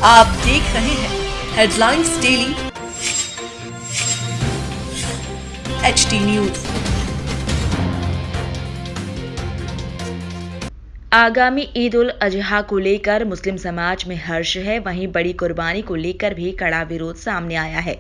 आप देख रहे हैं हेडलाइंस डेली एचटी न्यूज। आगामी ईद उल अजहा को लेकर मुस्लिम समाज में हर्ष है, वहीं बड़ी कुर्बानी को लेकर भी कड़ा विरोध सामने आया है।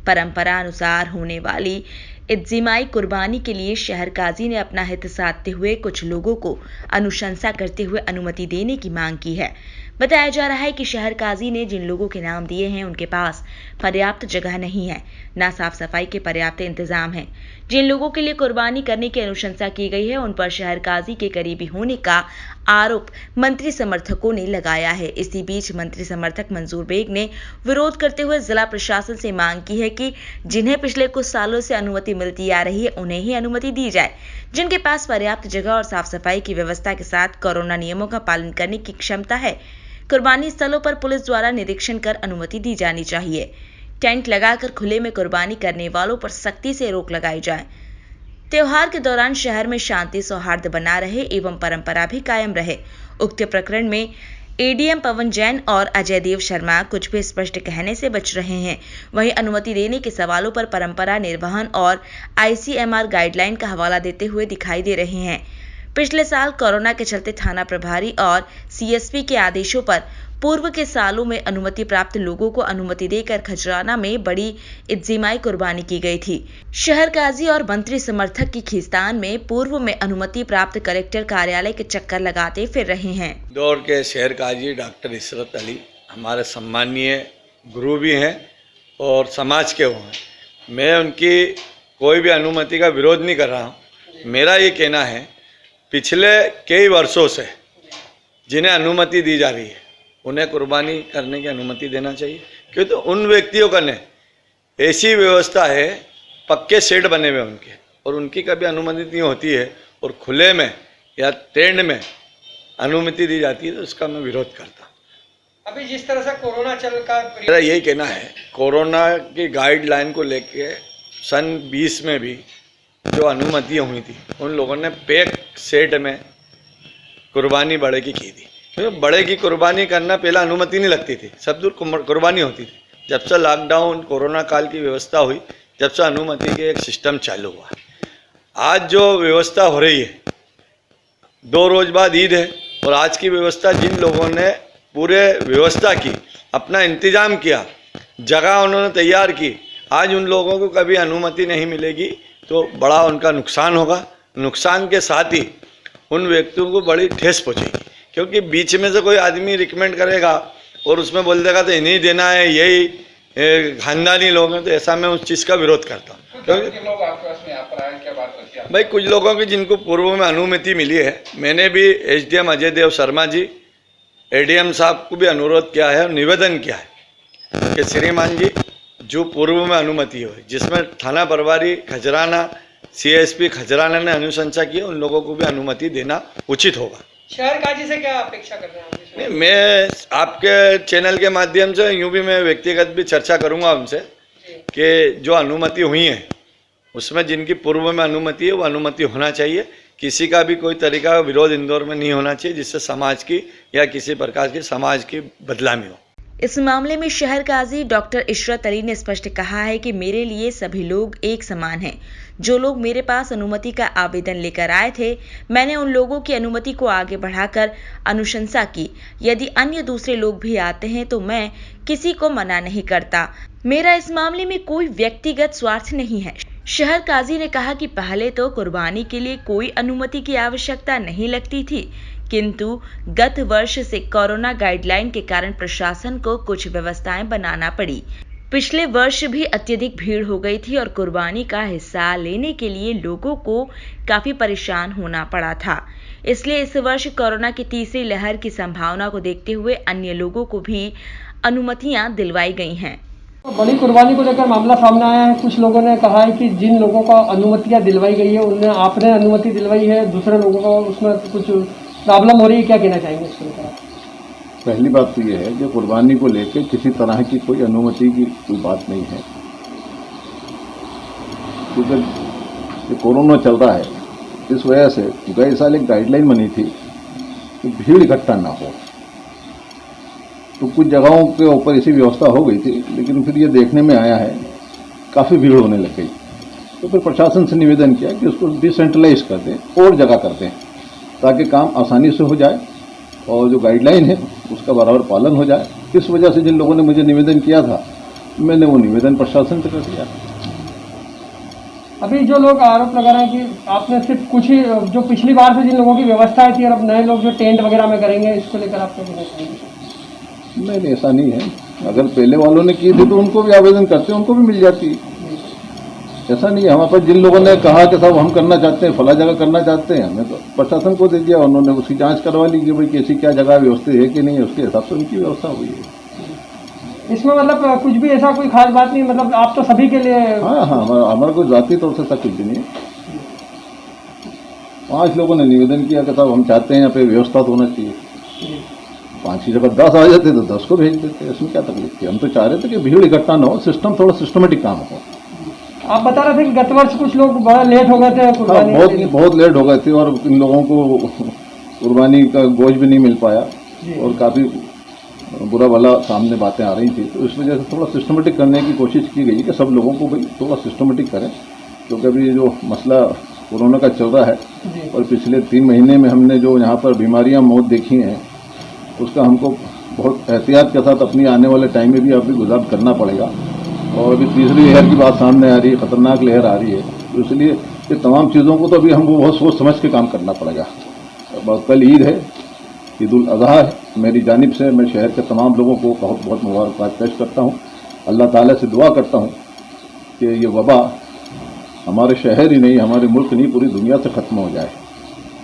परंपरा अनुसार होने वाली इज्तिमाई कुर्बानी के लिए शहर काजी ने अपना हित साधते हुए कुछ लोगों को अनुशंसा करते हुए अनुमति देने की मांग की है। बताया जा रहा है कि शहर काजी ने जिन लोगों के नाम दिए हैं उनके पास पर्याप्त जगह नहीं है, न साफ सफाई के पर्याप्त इंतजाम है। जिन लोगों के लिए कुर्बानी करने की अनुशंसा की गई है उन पर शहर काजी के करीबी होने का आरोप मंत्री समर्थकों ने लगाया है। इसी बीच मंत्री समर्थक मंजूर बेग ने विरोध करते हुए जिला प्रशासन से मांग की है कि जिन्हें पिछले कुछ सालों से अनुमति मिलती आ रही है उन्हें ही अनुमति दी जाए। जिनके पास पर्याप्त जगह और साफ सफाई की व्यवस्था के साथ कोरोना नियमों का पालन करने की क्षमता है, कुर्बानी स्थलों पर पुलिस द्वारा निरीक्षण कर अनुमति दी जानी चाहिए। टेंट लगाकर खुले में कुर्बानी करने वालों पर सख्ती से रोक लगाई जाए। त्योहार के दौरान शहर में शांति सौहार्द बना रहे एवं परंपरा भी कायम रहे। उक्त प्रकरण में एडीएम पवन जैन और अजय देव शर्मा कुछ भी स्पष्ट कहने से बच रहे हैं। वहीं अनुमति देने के सवालों पर परंपरा निर्वहन और आईसीएमआर गाइडलाइन का हवाला देते हुए दिखाई दे रहे हैं। पिछले साल कोरोना के चलते थाना प्रभारी और सीएसपी के आदेशों पर पूर्व के सालों में अनुमति प्राप्त लोगों को अनुमति देकर खजराना में बड़ी इज्तिमाई कुर्बानी की गई थी। शहर काजी और मंत्री समर्थक की खींचतान में पूर्व में अनुमति प्राप्त कलेक्टर कार्यालय के चक्कर लगाते फिर रहे हैं। दौर के शहर काजी डॉक्टर इशरत अली हमारे सम्मानीय गुरु भी हैं और समाज के वो हैं। मैं उनकी कोई भी अनुमति का विरोध नहीं कर रहा हूँ। मेरा ये कहना है, पिछले कई वर्षों से जिन्हें अनुमति दी जा रही है उन्हें कुर्बानी करने की अनुमति देना चाहिए, क्योंकि तो उन व्यक्तियों का ने ऐसी व्यवस्था है, पक्के शेड बने हुए उनके, और उनकी कभी अनुमति नहीं होती है और खुले में या टेंट में अनुमति दी जाती है, तो उसका मैं विरोध करता हूँ। अभी जिस तरह से कोरोना चल का मेरा यही कहना है, कोरोना की गाइडलाइन को लेके सन 20 में भी जो अनुमतियाँ हुई थी उन लोगों ने पैक सेट में कुर्बानी बड़े की थी। तो बड़े की कुर्बानी करना पहले अनुमति नहीं लगती थी, सब दूर कुर्बानी होती थी। जब से लॉकडाउन कोरोना काल की व्यवस्था हुई, जब से अनुमति के एक सिस्टम चालू हुआ। आज जो व्यवस्था हो रही है, 2 रोज बाद ईद है, और आज की व्यवस्था जिन लोगों ने पूरे व्यवस्था की, अपना इंतजाम किया, जगह उन्होंने तैयार की, आज उन लोगों को कभी अनुमति नहीं मिलेगी तो बड़ा उनका नुकसान होगा। नुकसान के साथ ही उन व्यक्तियों को बड़ी ठेस पहुँचेगी, क्योंकि बीच में से कोई आदमी रिकमेंड करेगा और उसमें बोल देगा तो इन्हीं देना है, यही खानदानी लोग हैं, तो ऐसा मैं उस चीज़ का विरोध करता हूँ। क्योंकि भाई कुछ लोगों की जिनको पूर्व में अनुमति मिली है, मैंने भी एसडीएम अजय देव शर्मा जी, एडीएम साहब को भी अनुरोध किया है और निवेदन किया है कि श्रीमान जी जो पूर्व में अनुमति हो, जिसमें थाना प्रभारी खजराना, सीएसपी खजराना ने अनुशंसा की, उन लोगों को भी अनुमति देना उचित होगा। शहर काजी से क्या अपेक्षा कर रहे हैं? नहीं, मैं आपके चैनल के माध्यम से यूँ भी मैं व्यक्तिगत भी चर्चा करूँगा उनसे कि जो अनुमति हुई है उसमें जिनकी पूर्व में अनुमति है वो अनुमति होना चाहिए। किसी का भी कोई तरीका का विरोध इंदौर में नहीं होना चाहिए जिससे समाज की या किसी प्रकार की समाज की बदनामी हो। इस मामले में शहर काजी डॉक्टर इशरत अली ने स्पष्ट कहा है कि मेरे लिए सभी लोग एक समान हैं। जो लोग मेरे पास अनुमति का आवेदन लेकर आए थे, मैंने उन लोगों की अनुमति को आगे बढ़ाकर अनुशंसा की। यदि अन्य दूसरे लोग भी आते हैं तो मैं किसी को मना नहीं करता। मेरा इस मामले में कोई व्यक्तिगत स्वार्थ नहीं है। शहर काजी ने कहा कि पहले तो कुर्बानी के लिए कोई अनुमति की आवश्यकता नहीं लगती थी, किंतु गत वर्ष से कोरोना गाइडलाइन के कारण प्रशासन को कुछ व्यवस्थाएं बनाना पड़ी। पिछले वर्ष भी अत्यधिक भीड़ हो गई थी और कुर्बानी का हिस्सा लेने के लिए लोगों को काफी परेशान होना पड़ा था। इसलिए इस वर्ष कोरोना की तीसरी लहर की संभावना को देखते हुए अन्य लोगों को भी अनुमतियां दिलवाई गई हैं। बड़ी कुर्बानी को लेकर मामला सामने आया है। कुछ लोगों ने कहा है कि जिन लोगों को अनुमतियां दिलवाई गई है उन्हें आपने अनुमति दिलवाई है, दूसरे लोगों को उसमें कुछ प्रॉब्लम हो रही है, क्या कहना चाहेंगे इसके लिए? पहली बात तो यह है कि कुर्बानी को लेकर किसी तरह की कोई अनुमति की कोई बात नहीं है, क्योंकि कोरोना चल रहा है, इस वजह से गए साल एक गाइडलाइन बनी थी कि भीड़ इकट्ठा ना हो। तो कुछ जगहों के ऊपर ऐसी व्यवस्था हो गई थी, लेकिन फिर ये देखने में आया है काफ़ी भीड़ होने लग गई। तो फिर प्रशासन से निवेदन किया कि उसको डिसेंट्रलाइज कर दें और जगह कर दें ताकि काम आसानी से हो जाए और जो गाइडलाइन है उसका बराबर पालन हो जाए। इस वजह से जिन लोगों ने मुझे निवेदन किया था, मैंने वो निवेदन प्रशासन से कर दिया। अभी जो लोग आरोप लगा रहे हैं कि आपने सिर्फ कुछ ही, जो पिछली बार से जिन लोगों की व्यवस्थाएं थी और अब नए लोग जो टेंट वगैरह में करेंगे, इसको लेकर आप क्या कहना चाहेंगे? नहीं, ऐसा नहीं है। अगर पहले वालों ने की थी तो उनको भी आवेदन करते, उनको भी मिल जाती। ऐसा नहीं है। हमारे पास जिन लोगों ने कहा कि साहब हम करना चाहते हैं, फला जगह करना चाहते हैं, हमने तो प्रशासन को दे दिया, उन्होंने उसकी जांच करवा ली कि भाई कैसी क्या जगह व्यवस्थित है कि नहीं है, उसके हिसाब से उनकी व्यवस्था हुई है। इसमें मतलब कुछ भी ऐसा कोई खास बात नहीं, मतलब आप तो सभी के लिए। हाँ, हमारा कोई जाति तौर से कुछ भी नहीं है। 5 लोगों ने निवेदन किया कि साहब हम चाहते हैं यहाँ पे व्यवस्था तो होना चाहिए। 5 की जगह 10 आ जाते तो 10 को भेज देते, इसमें क्या तकलीफ थी। हम तो चाह रहे थे कि भीड़ इकट्ठा ना हो, सिस्टम थोड़ा सिस्टमेटिक काम हो। आप बता रहे थे कि गत वर्ष कुछ लोग बड़ा लेट हो गए थे कुर्बानी। हाँ, बहुत लेट हो गए थे और इन लोगों को कुर्बानी का गोश्त भी नहीं मिल पाया और काफ़ी बुरा भला सामने बातें आ रही थी। तो इस वजह से थोड़ा सिस्टमेटिक करने की कोशिश की गई कि सब लोगों को भाई थोड़ा सिस्टमेटिक करें, क्योंकि अभी जो मसला कोरोना का चल रहा है और पिछले 3 महीने में हमने जो यहाँ पर बीमारियाँ मौत देखी हैं, उसका हमको बहुत एहतियात के साथ अपनी आने वाले टाइम में भी अभी गुजार करना पड़ेगा। और अभी तीसरी लहर की बात सामने आ रही है, ख़तरनाक लहर आ रही है, तो इसलिए ये तमाम चीज़ों को तो अभी हमको बहुत सोच समझ के काम करना पड़ेगा। कल ईद है, ईद उल अज़हा है। मेरी जानिब से मैं शहर के तमाम लोगों को बहुत बहुत मुबारकबाद पेश करता हूँ। अल्लाह ताला से दुआ करता हूँ कि ये वबा हमारे शहर ही नहीं, हमारे मुल्क नहीं, पूरी दुनिया से ख़त्म हो जाए।